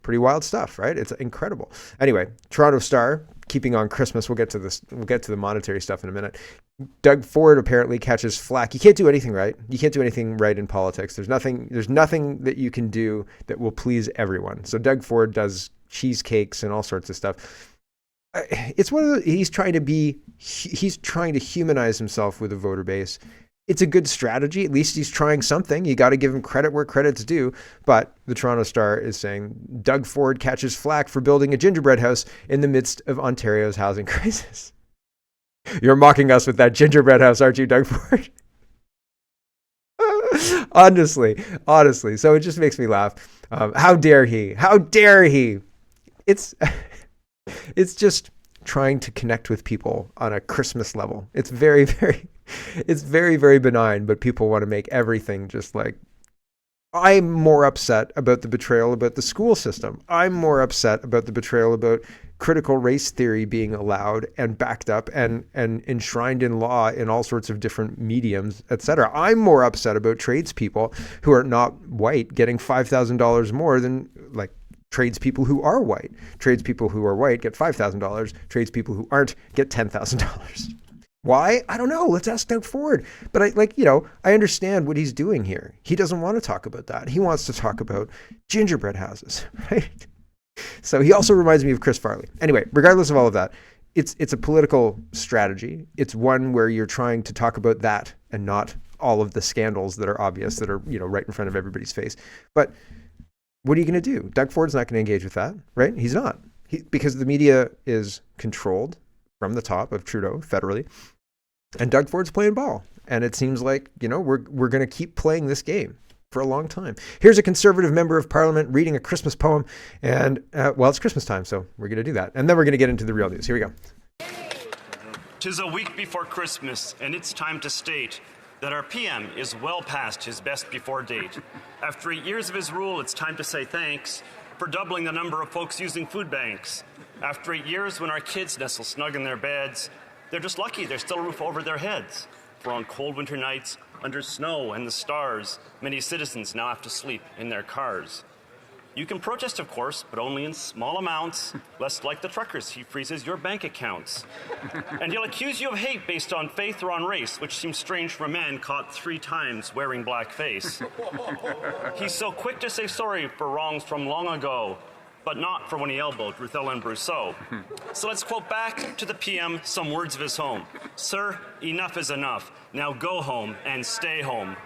Pretty wild stuff, right? It's incredible. Anyway, Toronto Star, keeping on Christmas. We'll get to this. We'll get to the monetary stuff in a minute. Doug Ford apparently catches flack. You can't do anything right. You can't do anything right in politics. There's nothing that you can do that will please everyone. So Doug Ford does cheesecakes and all sorts of stuff. It's one of the, he's trying to humanize himself with a voter base. It's a good strategy. At least he's trying something. You got to give him credit where credit's due. But the Toronto Star is saying Doug Ford catches flack for building a gingerbread house in the midst of Ontario's housing crisis. You're mocking us with that gingerbread house, aren't you, Doug Ford? Honestly. So it just makes me laugh. How dare he? How dare he? It's just trying to connect with people on a Christmas level. It's very, very benign, but people want to make everything just like, I'm more upset about the betrayal about the school system. I'm more upset about the betrayal about critical race theory being allowed and backed up and enshrined in law in all sorts of different mediums, etc. I'm more upset about tradespeople who are not white getting $5,000 more than like tradespeople who are white. Tradespeople who are white get $5,000. Tradespeople who aren't get $10,000. Why? I don't know. Let's ask Doug Ford. But I understand what he's doing here. He doesn't want to talk about that. He wants to talk about gingerbread houses, right? So he also reminds me of Chris Farley. Anyway, regardless of all of that, it's a political strategy. It's one where you're trying to talk about that and not all of the scandals that are obvious, that are, right in front of everybody's face. But what are you going to do? Doug Ford's not going to engage with that, right? He's not. Because the media is controlled from the top of Trudeau federally, and Doug Ford's playing ball. And it seems like, we're going to keep playing this game for a long time. Here's a Conservative member of Parliament reading a Christmas poem, and it's Christmas time, so we're going to do that. And then we're going to get into the real news. Here we go. 'Tis a week before Christmas, and it's time to state that our PM is well past his best before date. After 8 years of his rule, it's time to say thanks for doubling the number of folks using food banks. After 8 years, when our kids nestle snug in their beds, they're just lucky there's still a roof over their heads. For on cold winter nights, under snow and the stars, many citizens now have to sleep in their cars. You can protest, of course, but only in small amounts, lest like the truckers, he freezes your bank accounts. And he'll accuse you of hate based on faith or on race, which seems strange for a man caught 3 times wearing blackface. He's so quick to say sorry for wrongs from long ago, but not for when he elbowed Ruth Ellen Brousseau. So let's quote back to the PM some words of his home. Sir, enough is enough. Now go home and stay home.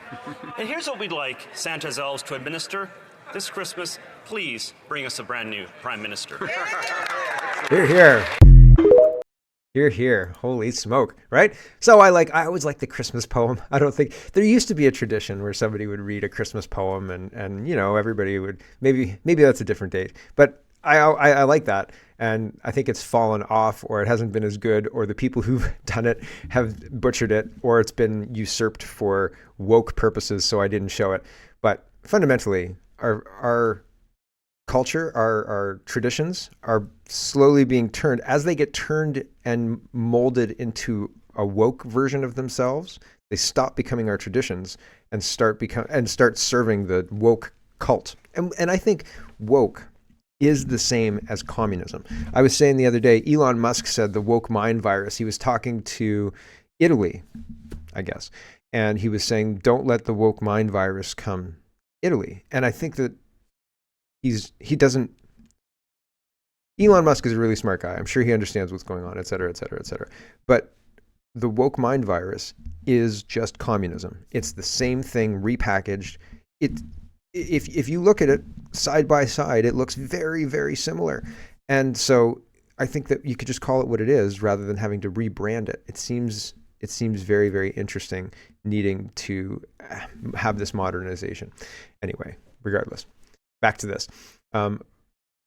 And here's what we'd like Santa's elves to administer. This Christmas, please bring us a brand new Prime Minister. Hear, hear. Hear, hear. Holy smoke, right? So I always like the Christmas poem. I don't think, there used to be a tradition where somebody would read a Christmas poem and everybody would, maybe that's a different date. But I like that. And I think it's fallen off, or it hasn't been as good, or the people who've done it have butchered it, or it's been usurped for woke purposes, so I didn't show it. But fundamentally, our culture, our traditions are slowly being turned. As they get turned and molded into a woke version of themselves, they stop becoming our traditions and start serving the woke cult. And I think woke is the same as communism. I was saying the other day, Elon Musk said the woke mind virus. He was talking to Italy, I guess, and he was saying, don't let the woke mind virus come Italy. And I think that Elon Musk is a really smart guy. I'm sure he understands what's going on, et cetera, et cetera, et cetera. But the woke mind virus is just communism. It's the same thing repackaged. If you look at it side by side, it looks very, very similar. And so I think that you could just call it what it is rather than having to rebrand it. It seems very, very interesting needing to have this modernization. Anyway, regardless, back to this.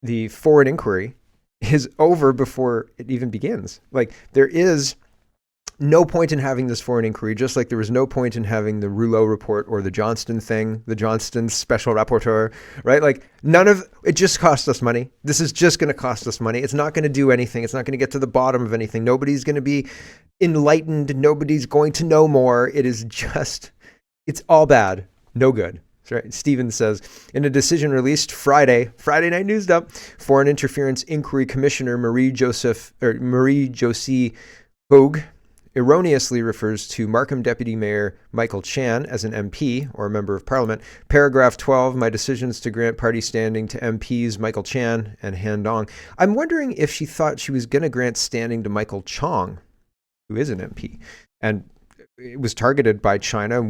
The foreign inquiry is over before it even begins. There is no point in having this foreign inquiry, just like there was no point in having the Rouleau report or the Johnston thing, the Johnston special rapporteur, right? None of it just cost us money. This is just going to cost us money. It's not going to do anything. It's not going to get to the bottom of anything. Nobody's going to be enlightened. Nobody's going to know more. It's all bad. No good. Right. Stevens says, in a decision released Friday Night News Dump, Foreign Interference Inquiry Commissioner Marie-Josée Hogue erroneously refers to Markham Deputy Mayor Michael Chan as an MP, or a Member of Parliament. Paragraph 12, my decisions to grant party standing to MPs Michael Chan and Han Dong. I'm wondering if she thought she was going to grant standing to Michael Chong, who is an MP. And it was targeted by China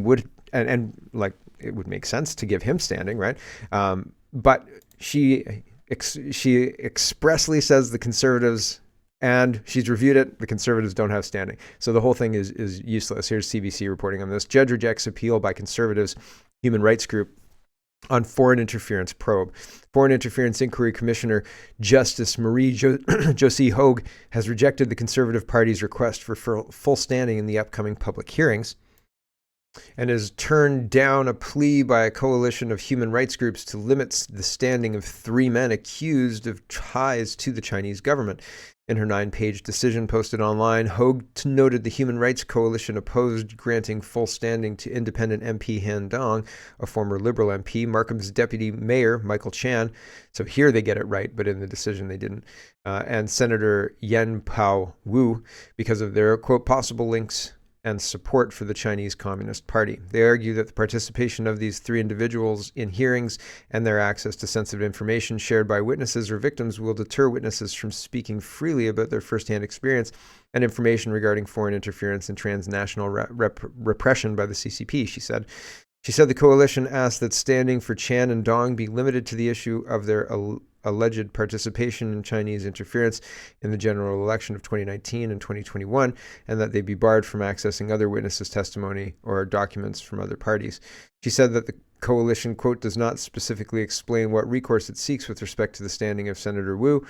and like, it would make sense to give him standing, right? But she expressly says the Conservatives, and she's reviewed it, the Conservatives don't have standing. So the whole thing is useless. Here's CBC reporting on this. Judge rejects appeal by Conservatives human rights group on foreign interference probe. Foreign Interference Inquiry Commissioner Justice Marie-Josée Hogue has rejected the Conservative Party's request for full standing in the upcoming public hearings, and has turned down a plea by a coalition of human rights groups to limit the standing of 3 men accused of ties to the Chinese government. In her 9-page decision posted online, Hogue noted the Human Rights Coalition opposed granting full standing to independent MP Han Dong, a former Liberal MP, Markham's Deputy Mayor Michael Chan. So here they get it right, but in the decision they didn't. And Senator Yen Pao Wu, because of their, quote, possible links and support for the Chinese Communist Party. They argue that the participation of these 3 individuals in hearings and their access to sensitive information shared by witnesses or victims will deter witnesses from speaking freely about their firsthand experience and information regarding foreign interference and transnational repression by the CCP, she said. She said the coalition asked that standing for Chan and Dong be limited to the issue of their alleged participation in Chinese interference in the general election of 2019 and 2021, and that they be barred from accessing other witnesses' testimony or documents from other parties. She said that the coalition, quote, does not specifically explain what recourse it seeks with respect to the standing of Senator Wu.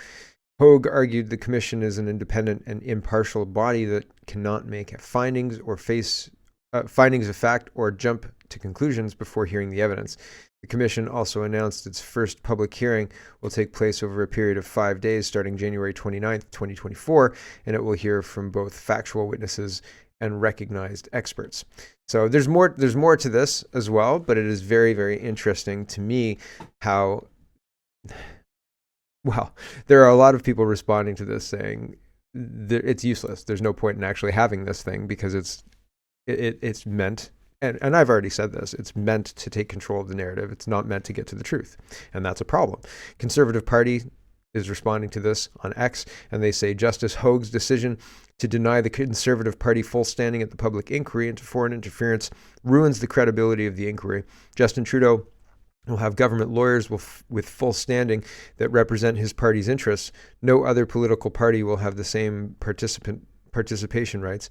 Hogue argued the commission is an independent and impartial body that cannot make findings of fact or jump to conclusions before hearing the evidence. The commission also announced its first public hearing will take place over a period of 5 days starting January 29th, 2024, and it will hear from both factual witnesses and recognized experts. So there's more to this as well, but it is very, very interesting to me how, well, there are a lot of people responding to this saying it's useless. There's no point in actually having this thing because it's meant, and I've already said this, it's meant to take control of the narrative. It's not meant to get to the truth. And that's a problem. Conservative Party is responding to this on X, and they say Justice Hogue's decision to deny the Conservative Party full standing at the public inquiry into foreign interference ruins the credibility of the inquiry. Justin Trudeau will have government lawyers with full standing that represent his party's interests. No other political party will have the same participation rights.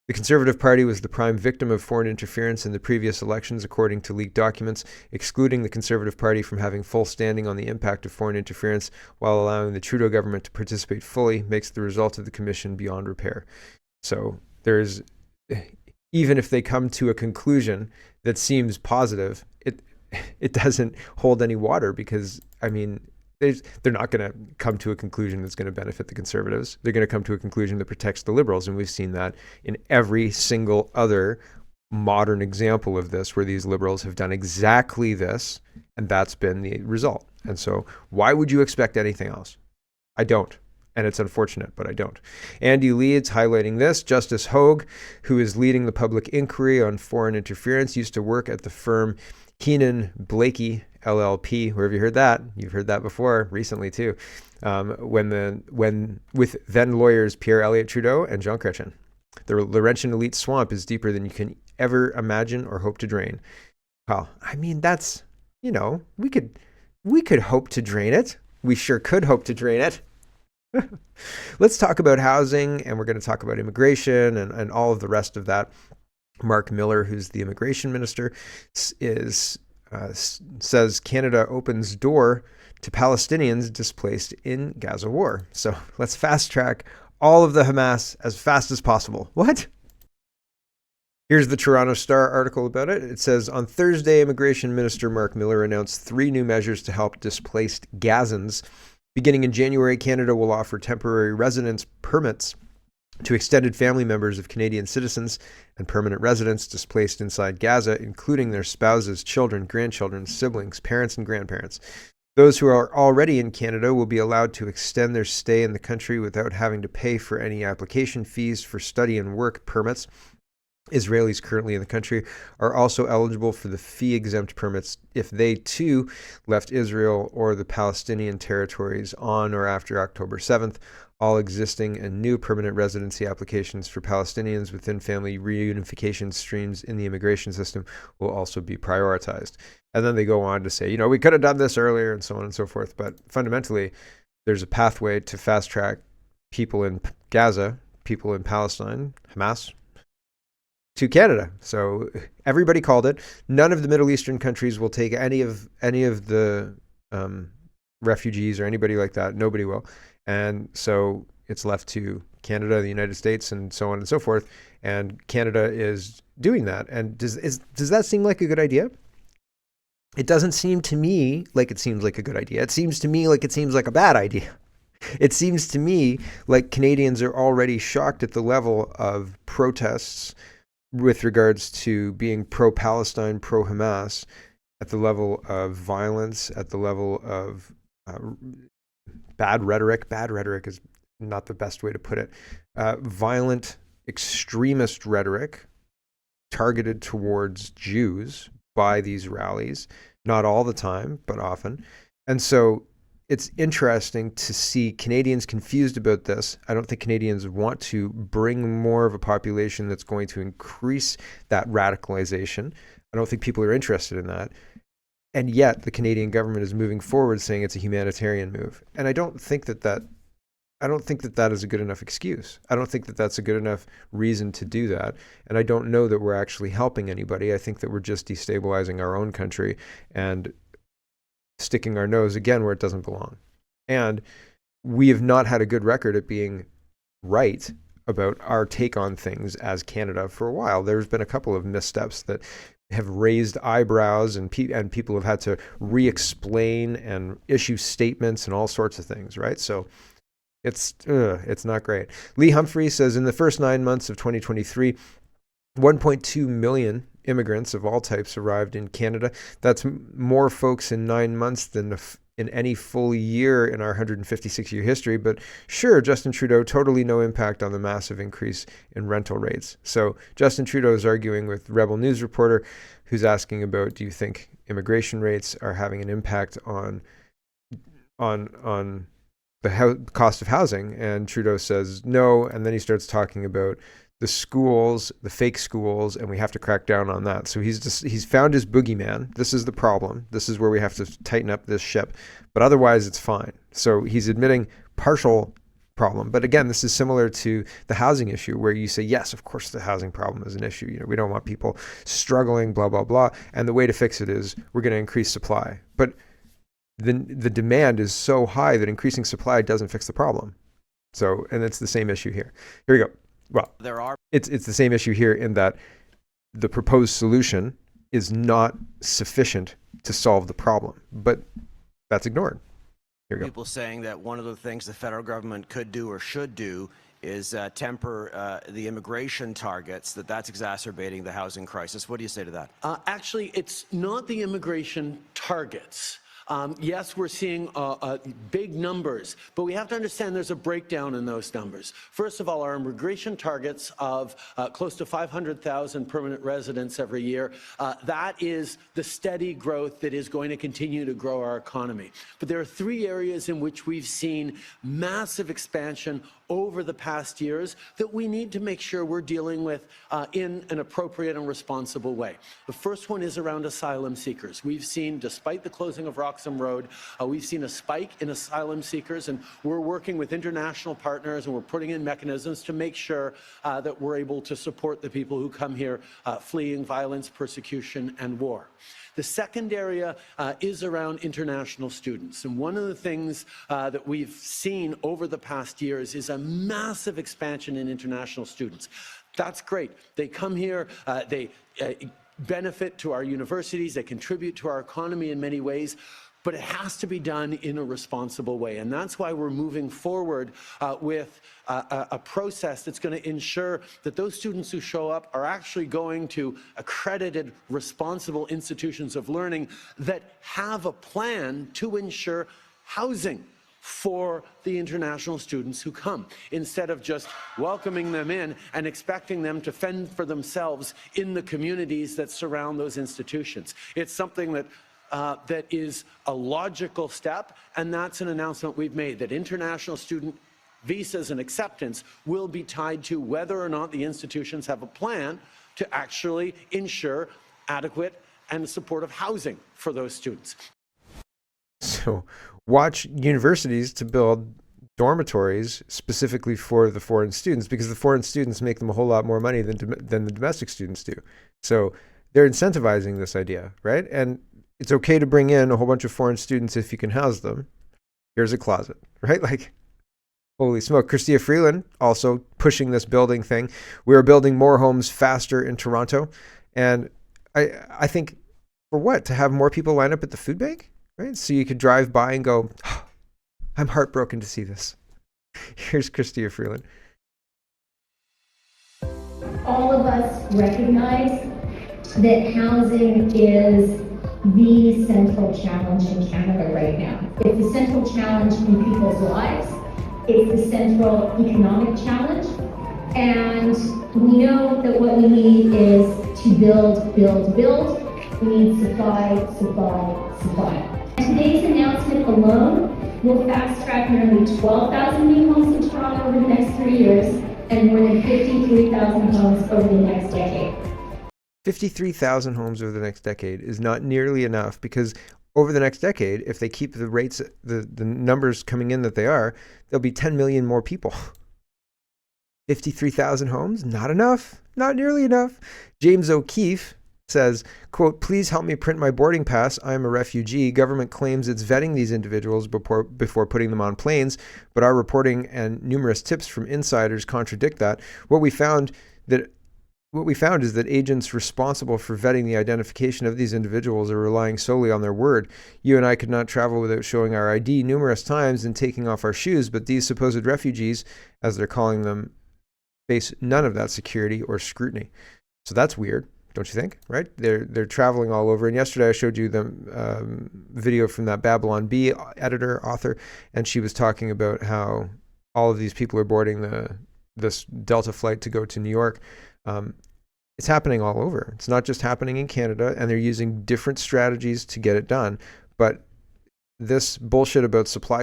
The Conservative Party was the prime victim of foreign interference in the previous elections, according to leaked documents. Excluding the Conservative Party from having full standing on the impact of foreign interference while allowing the Trudeau government to participate fully makes the result of the commission beyond repair. So there's, even if they come to a conclusion that seems positive, it doesn't hold any water because, I mean, they're not going to come to a conclusion that's going to benefit the Conservatives. They're going to come to a conclusion that protects the Liberals. And we've seen that in every single other modern example of this, where these Liberals have done exactly this, and that's been the result. And so why would you expect anything else? I don't. And it's unfortunate, but I don't. Andy Leeds highlighting this. Justice Hogue, who is leading the public inquiry on foreign interference, used to work at the firm Keenan Blakey LLP. Where have you heard that? You've heard that before, recently too. With then lawyers Pierre Elliott Trudeau and Jean Chrétien. The Laurentian elite swamp is deeper than you can ever imagine or hope to drain. Well, I mean, that's, we could hope to drain it. We sure could hope to drain it. Let's talk about housing, and we're going to talk about immigration and all of the rest of that. Mark Miller, who's the immigration minister, says Canada opens door to Palestinians displaced in Gaza war. So let's fast track all of the Hamas as fast as possible. What? Here's the Toronto Star article about it. It says, on Thursday, Immigration Minister Mark Miller announced 3 new measures to help displaced Gazans. Beginning in January, Canada will offer temporary residence permits to extended family members of Canadian citizens and permanent residents displaced inside Gaza, including their spouses, children, grandchildren, siblings, parents, and grandparents. Those who are already in Canada will be allowed to extend their stay in the country without having to pay for any application fees for study and work permits. Israelis currently in the country are also eligible for the fee-exempt permits if they too left Israel or the Palestinian territories on or after October 7th. All existing and new permanent residency applications for Palestinians within family reunification streams in the immigration system will also be prioritized. And then they go on to say, we could have done this earlier and so on and so forth. But fundamentally, there's a pathway to fast track people in Gaza, people in Palestine, Hamas, to Canada. So everybody called it. None of the Middle Eastern countries will take any of the refugees or anybody like that. Nobody will. And so it's left to Canada, the United States, and so on and so forth. And Canada is doing that. And does that seem like a good idea? It doesn't seem to me like it seems like a good idea. It seems to me like it seems like a bad idea. It seems to me like Canadians are already shocked at the level of protests with regards to being pro-Palestine, pro-Hamas, at the level of violence, at the level of bad rhetoric. Bad rhetoric is not the best way to put it. Violent extremist rhetoric targeted towards Jews by these rallies, not all the time, but often. And so it's interesting to see Canadians confused about this. I don't think Canadians want to bring more of a population that's going to increase that radicalization. I don't think people are interested in that. And yet the Canadian government is moving forward saying it's a humanitarian move. And I don't think that is a good enough excuse. I don't think that that's a good enough reason to do that. And I don't know that we're actually helping anybody. I think that we're just destabilizing our own country and sticking our nose again where it doesn't belong. And we have not had a good record at being right about our take on things as Canada for a while. There's been a couple of missteps that have raised eyebrows, and people have had to re-explain and issue statements and all sorts of things, right? So it's not great. Lee Humphrey says in the first 9 months of 2023, 1.2 million immigrants of all types arrived in Canada. That's more folks in 9 months than in any full year in our 156-year history. But sure, Justin Trudeau, totally no impact on the massive increase in rental rates. So Justin Trudeau is arguing with Rebel News reporter who's asking about, do you think immigration rates are having an impact on the cost of housing? And Trudeau says no. And then he starts talking about the schools, the fake schools, and we have to crack down on that. So he's found his boogeyman. This is the problem. This is where we have to tighten up this ship. But otherwise, it's fine. So he's admitting partial problem. But again, this is similar to the housing issue where you say, yes, of course, the housing problem is an issue. We don't want people struggling, blah, blah, blah. And the way to fix it is we're going to increase supply. But the demand is so high that increasing supply doesn't fix the problem. So, and it's the same issue here. Here we go. Well, it's the same issue here in that the proposed solution is not sufficient to solve the problem, but that's ignored. Here we go. People saying that one of the things the federal government could do or should do is temper the immigration targets, that's exacerbating the housing crisis. What do you say to that? Actually, it's not the immigration targets. Yes, we're seeing big numbers, but we have to understand there's a breakdown in those numbers. First of all, our immigration targets of close to 500,000 permanent residents every year, that is the steady growth that is going to continue to grow our economy. But there are three areas in which we've seen massive expansion over the past years that we need to make sure we're dealing with in an appropriate and responsible way. The first one is around asylum seekers. We've seen, despite the closing of Roxham Road, we've seen a spike in asylum seekers, and we're working with international partners and we're putting in mechanisms to make sure that we're able to support the people who come here fleeing violence, persecution, and war. The second area is around international students. And one of the things that we've seen over the past years is a massive expansion in international students. That's great. They come here, they benefit to our universities, they contribute to our economy in many ways. but it has to be done in a responsible way. And that's why we're moving forward with a process that's going to ensure that those students who show up are actually going to accredited, responsible institutions of learning that have a plan to ensure housing for the international students who come, instead of just welcoming them in and expecting them to fend for themselves in the communities that surround those institutions. It's something that that is a logical step, and that's an announcement we've made, that international student visas and acceptance will be tied to whether or not the institutions have a plan to actually ensure adequate and supportive housing for those students. So watch universities to build dormitories specifically for the foreign students, because the foreign students make them a whole lot more money than the domestic students do. So they're incentivizing this idea, right? And it's okay to bring in a whole bunch of foreign students if you can house them. Here's a closet, right? Like, holy smoke. Chrystia Freeland also pushing this building thing. We are building more homes faster in Toronto. And I think, for what? To have more people line up at the food bank, right? So you could drive by and go, oh, I'm heartbroken to see this. Here's Chrystia Freeland. All of us recognize that housing is the central challenge in Canada right now. It's the central challenge in people's lives. It's the central economic challenge. And we know that what we need is to build, build, build. We need supply, supply, supply. Today's announcement alone will fast track nearly 12,000 new homes in Toronto over the next 3 years and more than 53,000 homes over the next decade. 53,000 homes over the next decade is not nearly enough, because over the next decade, if they keep the rates, the numbers coming in that they are, there'll be 10 million more people. 53,000 homes, not enough, not nearly enough. James O'Keefe says, quote, please help me print my boarding pass. I am a refugee. Government claims it's vetting these individuals before putting them on planes, but our reporting and numerous tips from insiders contradict that. What we found is that agents responsible for vetting the identification of these individuals are relying solely on their word. You and I could not travel without showing our ID numerous times and taking off our shoes, but these supposed refugees, as they're calling them, face none of that security or scrutiny. So that's weird, don't you think? Right? They're traveling all over. And yesterday I showed you the video from that Babylon Bee author, and she was talking about how all of these people are boarding this Delta flight to go to New York. It's happening all over. It's not just happening in Canada, and they're using different strategies to get it done. But this bullshit about supply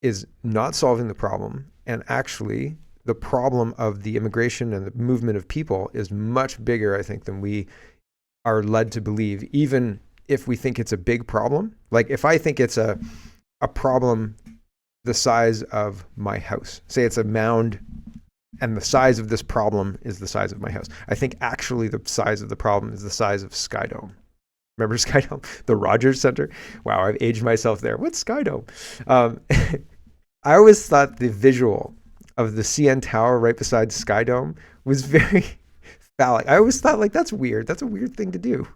is not solving the problem. And actually, the problem of the immigration and the movement of people is much bigger, I think, than we are led to believe, even if we think it's a big problem. Like, if I think it's a problem the size of my house, say it's a mound, and the size of this problem is the size of my house, I think actually the size of the problem is the size of Skydome. Remember Skydome? The Rogers Center? Wow, I've aged myself there. What's Skydome? I always thought the visual of the CN Tower right beside Skydome was very phallic. I always thought, like, that's weird. That's a weird thing to do.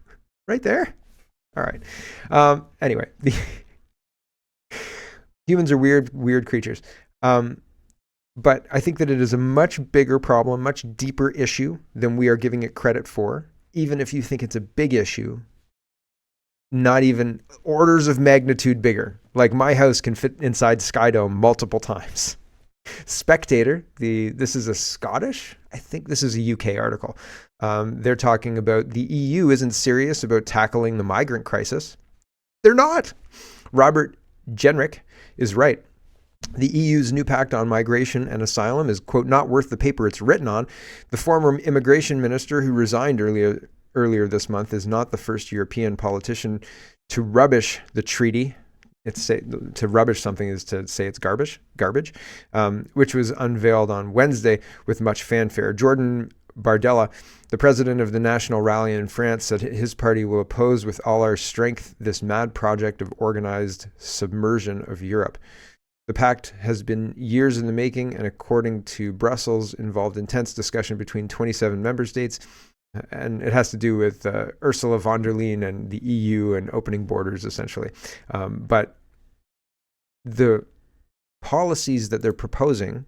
Right there? All right. Anyway, humans are weird creatures. But I think that it is a much bigger problem, much deeper issue than we are giving it credit for. Even if you think it's a big issue, not even orders of magnitude bigger. Like, my house can fit inside Skydome multiple times. Spectator, this is a Scottish, I think this is a UK article. They're talking about the EU isn't serious about tackling the migrant crisis. They're not. Robert Jenrick is right. The EU's new pact on migration and asylum is, quote, not worth the paper it's written on. The former immigration minister who resigned earlier this month is not the first European politician to rubbish the treaty. To rubbish something is to say it's garbage, which was unveiled on Wednesday with much fanfare. Jordan Bardella, the president of the National Rally in France, said his party will oppose with all our strength this mad project of organized submersion of Europe. The pact has been years in the making, and according to Brussels, involved intense discussion between 27 member states. and it has to do with Ursula von der Leyen and the EU and opening borders, essentially. But the policies that they're proposing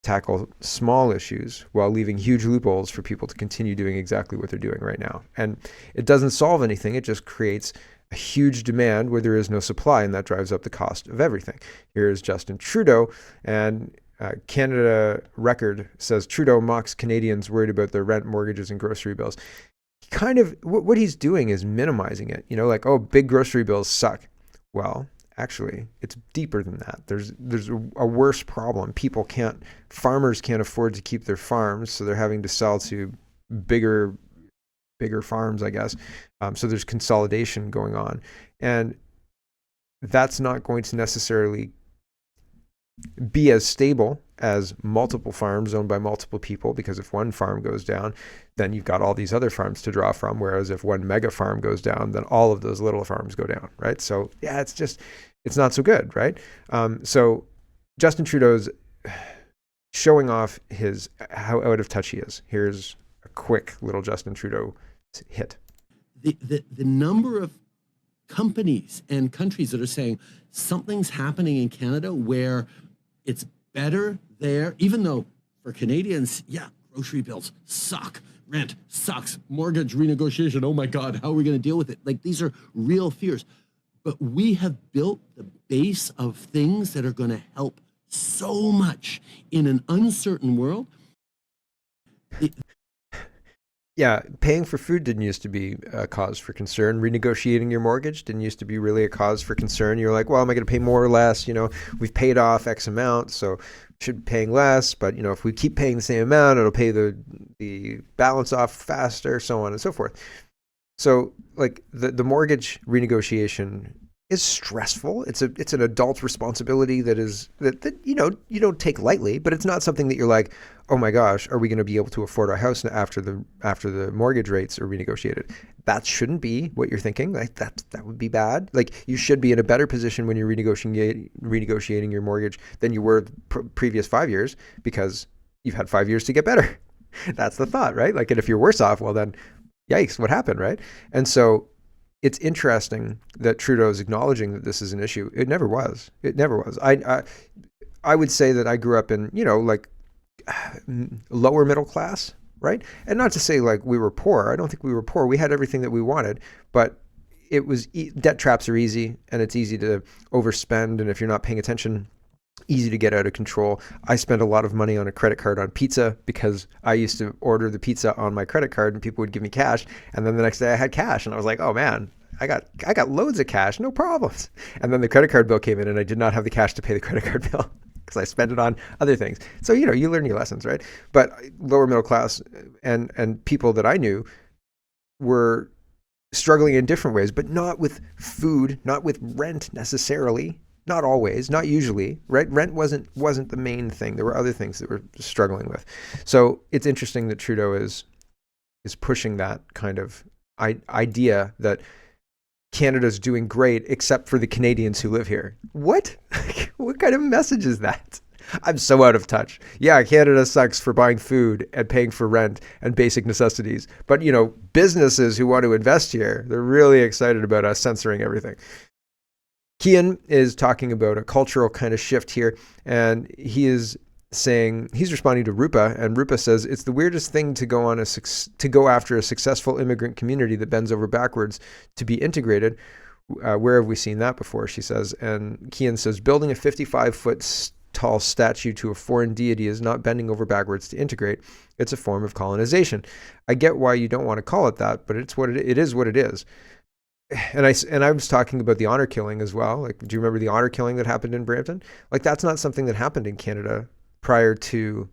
tackle small issues while leaving huge loopholes for people to continue doing exactly what they're doing right now. And it doesn't solve anything. It just creates a huge demand where there is no supply, and that drives up the cost of everything. Here's Justin Trudeau, and Canada Record says Trudeau mocks Canadians worried about their rent, mortgages, and grocery bills. Kind of what he's doing is minimizing it. You know, like, oh, big grocery bills suck. Well, actually, it's deeper than that. There's a worse problem. Farmers can't afford to keep their farms, so they're having to sell to bigger farms, I guess. So there's consolidation going on, and that's not going to necessarily be as stable as multiple farms owned by multiple people, because if one farm goes down, then you've got all these other farms to draw from, whereas if one mega farm goes down, then all of those little farms go down, right? So yeah, it's not so good, right? So Justin Trudeau's showing off how out of touch he is. Here's a quick little Justin Trudeau hit. The number of companies and countries that are saying something's happening in Canada where it's better there, even though for Canadians, yeah, grocery bills suck, rent sucks, mortgage renegotiation, oh my God, how are we going to deal with it? Like, these are real fears. But we have built the base of things that are going to help so much in an uncertain world. Yeah, paying for food didn't used to be a cause for concern. Renegotiating your mortgage didn't used to be really a cause for concern. You're like, well, am I going to pay more or less? You know, we've paid off X amount, so should be paying less. But, you know, if we keep paying the same amount, it'll pay the balance off faster, so on and so forth. So, like, the mortgage renegotiation is stressful. It's an adult responsibility that you know, you don't take lightly, but it's not something that you're like, oh my gosh, are we going to be able to afford our house after the mortgage rates are renegotiated? That shouldn't be what you're thinking. Like, that would be bad. Like, you should be in a better position when you're renegotiating your mortgage than you were previous 5 years, because you've had 5 years to get better. That's the thought, right? Like, and if you're worse off, well then, yikes, what happened, right? And so it's interesting that Trudeau is acknowledging that this is an issue. It never was. It never was. I would say that I grew up in, you know, like lower middle class, right? And not to say like we were poor. I don't think we were poor. We had everything that we wanted, but it was debt traps are easy, and it's easy to overspend. And if you're not paying attention, easy to get out of control. I spent a lot of money on a credit card on pizza because I used to order the pizza on my credit card and people would give me cash. And then the next day I had cash and I was like, oh man, I got loads of cash, no problems. And then the credit card bill came in and I did not have the cash to pay the credit card bill because I spent it on other things. So, you know, you learn your lessons, right? But lower middle class and people that I knew were struggling in different ways, but not with food, not with rent necessarily. Not always, not usually, right? Rent wasn't the main thing. There were other things that we're struggling with. So it's interesting that Trudeau is pushing that kind of idea that Canada's doing great except for the Canadians who live here. What? What kind of message is that? I'm so out of touch. Yeah, Canada sucks for buying food and paying for rent and basic necessities. But, you know, businesses who want to invest here, they're really excited about us censoring everything. Kian is talking about a cultural kind of shift here, and he is saying he's responding to Rupa, and Rupa says it's the weirdest thing to go after a successful immigrant community that bends over backwards to be integrated. Where have we seen that before? She says, and Kian says building a 55-foot tall statue to a foreign deity is not bending over backwards to integrate. It's a form of colonization. I get why you don't want to call it that, but it's what it is. What it is. And I was talking about the honor killing as well. Like, do you remember the honor killing that happened in Brampton? Like, that's not something that happened in Canada prior to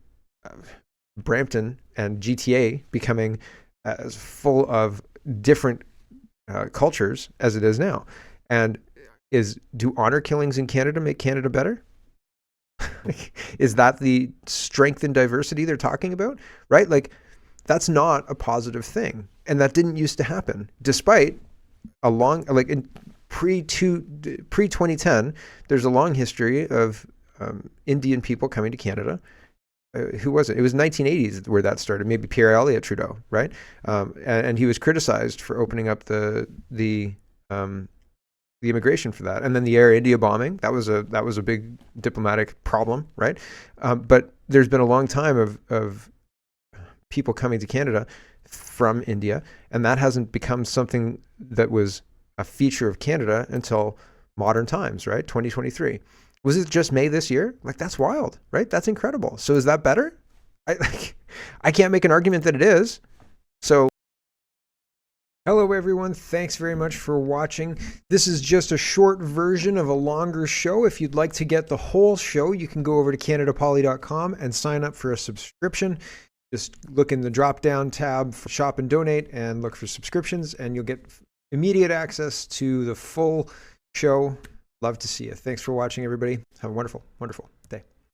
Brampton and GTA becoming as full of different cultures as it is now. And do honor killings in Canada make Canada better? Is that the strength and diversity they're talking about? Right? Like, that's not a positive thing. And that didn't used to happen, despite a long, like in pre-2010, there's a long history of Indian people coming to Canada who was it? It was 1980s where that started. Maybe Pierre Elliott Trudeau, right? And he was criticized for opening up the immigration for that. And then the Air India bombing, that was a big diplomatic problem, right? But there's been a long time of people coming to Canada from India, and that hasn't become something that was a feature of Canada until modern times, right? 2023. Was it just May this year? Like, that's wild, right? That's incredible. So is that better? I can't make an argument that it is. So hello, everyone. Thanks very much for watching. This is just a short version of a longer show. If you'd like to get the whole show, you can go over to CanadaPoly.com and sign up for a subscription. Just look in the drop-down tab for Shop and Donate and look for subscriptions, and you'll get immediate access to the full show. Love to see you. Thanks for watching, everybody. Have a wonderful, wonderful